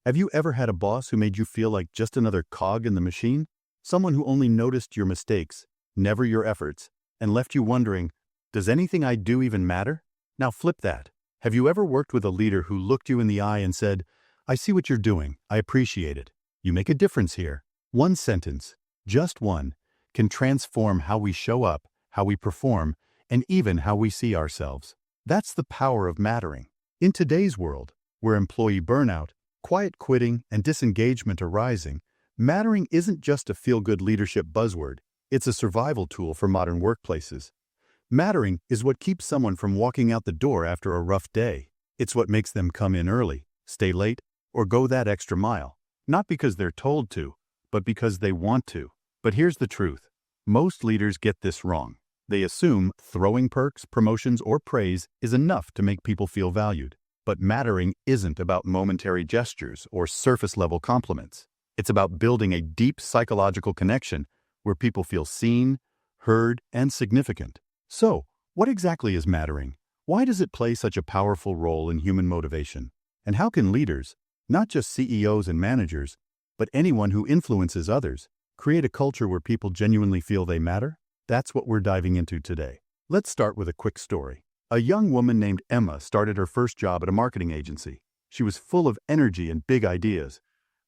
Have you ever had a boss who made you feel like just another cog in the machine? Someone who only noticed your mistakes, never your efforts, and left you wondering, does anything I do even matter? Now flip that. Have you ever worked with a leader who looked you in the eye and said, I see what you're doing, I appreciate it. You make a difference here. One sentence, just one, can transform how we show up, how we perform, and even how we see ourselves. That's the power of mattering. In today's world, where employee burnout, quiet quitting, and disengagement are rising, mattering isn't just a feel-good leadership buzzword, it's a survival tool for modern workplaces. Mattering is what keeps someone from walking out the door after a rough day. It's what makes them come in early, stay late, or go that extra mile, not because they're told to, but because they want to. But here's the truth. Most leaders get this wrong. They assume throwing perks, promotions, or praise is enough to make people feel valued. But mattering isn't about momentary gestures or surface-level compliments. It's about building a deep psychological connection where people feel seen, heard, and significant. So, what exactly is mattering? Why does it play such a powerful role in human motivation? And how can leaders, not just CEOs and managers, but anyone who influences others, create a culture where people genuinely feel they matter? That's what we're diving into today. Let's start with a quick story. A young woman named Emma started her first job at a marketing agency. She was full of energy and big ideas.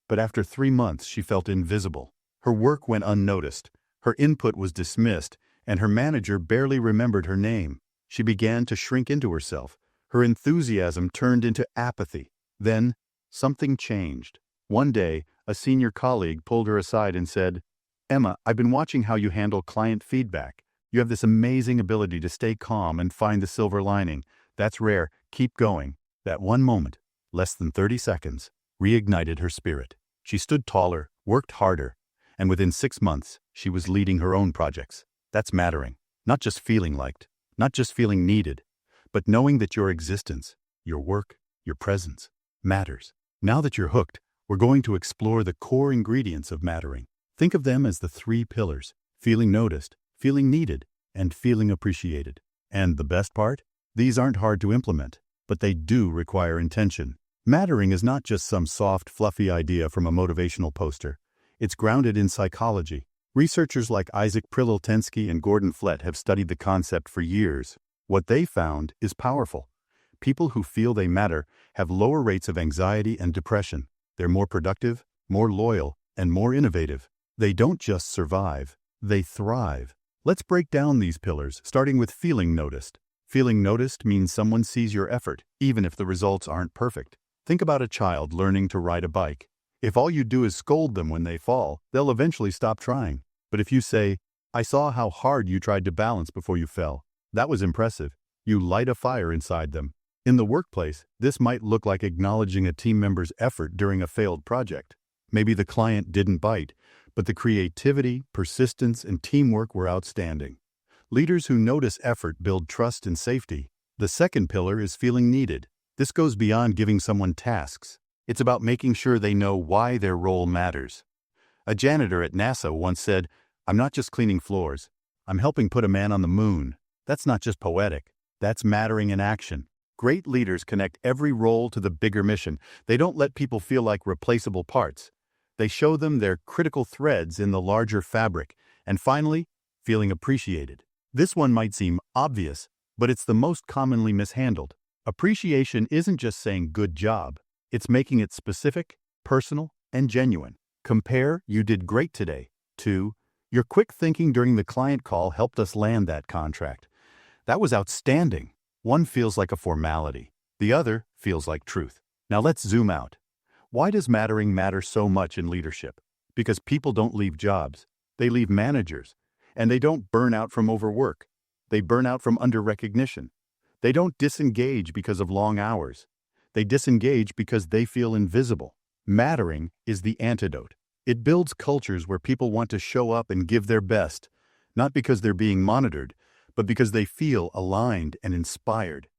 But after 3 months, she felt invisible. Her work went unnoticed. Her input was dismissed, and her manager barely remembered her name. She began to shrink into herself. Her enthusiasm turned into apathy. Then, something changed. One day, a senior colleague pulled her aside and said, Emma, I've been watching how you handle client feedback. You have this amazing ability to stay calm and find the silver lining. That's rare. Keep going. That one moment, less than 30 seconds, reignited her spirit. She stood taller, worked harder, and within 6 months, she was leading her own projects. That's mattering. Not just feeling liked, not just feeling needed, but knowing that your existence, your work, your presence matters. Now that you're hooked, we're going to explore the core ingredients of mattering. Think of them as the 3 pillars: feeling noticed, feeling needed, and feeling appreciated. And the best part? These aren't hard to implement, but they do require intention. Mattering is not just some soft, fluffy idea from a motivational poster. It's grounded in psychology. Researchers like Isaac Prilotensky and Gordon Flett have studied the concept for years. What they found is powerful. People who feel they matter have lower rates of anxiety and depression. They're more productive, more loyal, and more innovative. They don't just survive, they thrive. Let's break down these pillars, starting with feeling noticed. Feeling noticed means someone sees your effort, even if the results aren't perfect. Think about a child learning to ride a bike. If all you do is scold them when they fall, they'll eventually stop trying. But if you say, I saw how hard you tried to balance before you fell, that was impressive, you light a fire inside them. In the workplace, this might look like acknowledging a team member's effort during a failed project. Maybe the client didn't bite, but the creativity, persistence, and teamwork were outstanding. Leaders who notice effort build trust and safety. The second pillar is feeling needed. This goes beyond giving someone tasks. It's about making sure they know why their role matters. A janitor at NASA once said, I'm not just cleaning floors. I'm helping put a man on the moon. That's not just poetic. That's mattering in action. Great leaders connect every role to the bigger mission. They don't let people feel like replaceable parts. They show them their critical threads in the larger fabric. And finally, feeling appreciated. This one might seem obvious, but it's the most commonly mishandled. Appreciation isn't just saying good job. It's making it specific, personal, and genuine. Compare, you did great today, to, your quick thinking during the client call helped us land that contract. That was outstanding. One feels like a formality. The other feels like truth. Now let's zoom out. Why does mattering matter so much in leadership? Because people don't leave jobs. They leave managers. And they don't burn out from overwork. They burn out from under-recognition. They don't disengage because of long hours. They disengage because they feel invisible. Mattering is the antidote. It builds cultures where people want to show up and give their best, not because they're being monitored, but because they feel aligned and inspired.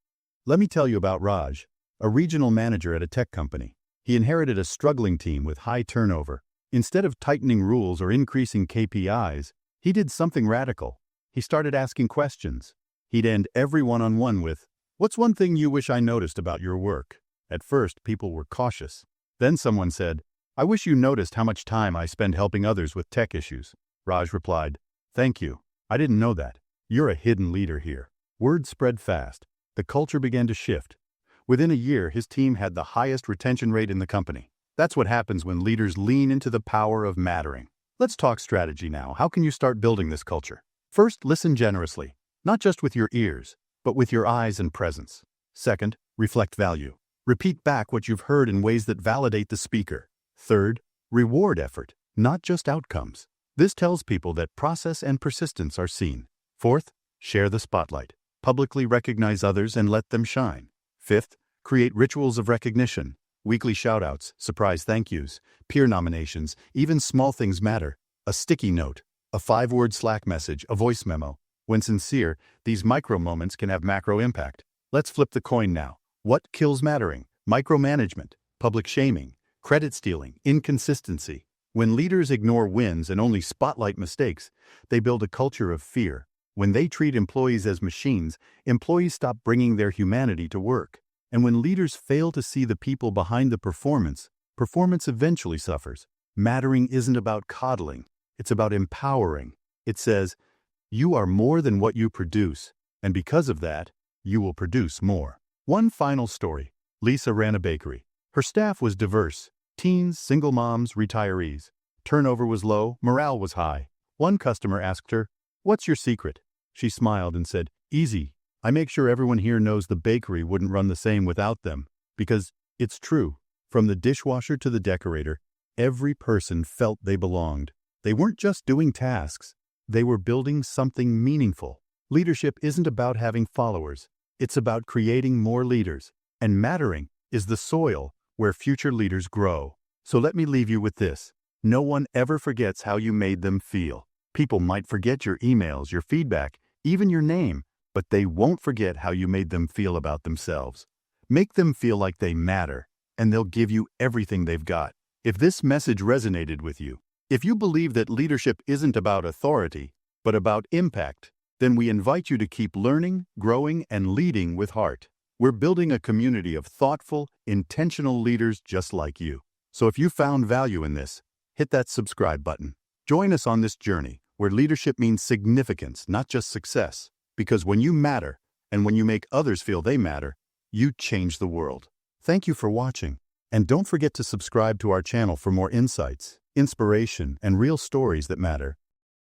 Let me tell you about Raj, a regional manager at a tech company. He inherited a struggling team with high turnover. Instead of tightening rules or increasing KPIs, he did something radical. He started asking questions. He'd end every one-on-one with, "What's one thing you wish I noticed about your work?" At first, people were cautious. Then someone said, "I wish you noticed how much time I spend helping others with tech issues." Raj replied, "Thank you. I didn't know that. You're a hidden leader here." Word spread fast. The culture began to shift. Within a year, his team had the highest retention rate in the company. That's what happens when leaders lean into the power of mattering. Let's talk strategy now. How can you start building this culture? First, listen generously, not just with your ears, but with your eyes and presence. Second, reflect value. Repeat back what you've heard in ways that validate the speaker. Third, reward effort, not just outcomes. This tells people that process and persistence are seen. Fourth, share the spotlight. Publicly recognize others and let them shine. Fifth, create rituals of recognition. Weekly shoutouts, surprise thank yous, peer nominations, even small things matter. A sticky note, a 5-word Slack message, a voice memo. When sincere, these micro moments can have macro impact. Let's flip the coin now. What kills mattering? Micromanagement, public shaming, credit stealing, inconsistency. When leaders ignore wins and only spotlight mistakes, they build a culture of fear. When they treat employees as machines, employees stop bringing their humanity to work. And when leaders fail to see the people behind the performance, performance eventually suffers. Mattering isn't about coddling, it's about empowering. It says, you are more than what you produce, and because of that, you will produce more. One final story. Lisa ran a bakery. Her staff was diverse: teens, single moms, retirees. Turnover was low, morale was high. One customer asked her, "What's your secret?" She smiled and said, "Easy. I make sure everyone here knows the bakery wouldn't run the same without them." Because it's true. From the dishwasher to the decorator, every person felt they belonged. They weren't just doing tasks. They were building something meaningful. Leadership isn't about having followers. It's about creating more leaders. And mattering is the soil where future leaders grow. So let me leave you with this. No one ever forgets how you made them feel. People might forget your emails, your feedback, even your name, but they won't forget how you made them feel about themselves. Make them feel like they matter, and they'll give you everything they've got. If this message resonated with you, if you believe that leadership isn't about authority, but about impact, then we invite you to keep learning, growing, and leading with heart. We're building a community of thoughtful, intentional leaders just like you. So if you found value in this, hit that subscribe button. Join us on this journey where leadership means significance, not just success. Because when you matter, and when you make others feel they matter, you change the world. Thank you for watching. And don't forget to subscribe to our channel for more insights, inspiration, and real stories that matter.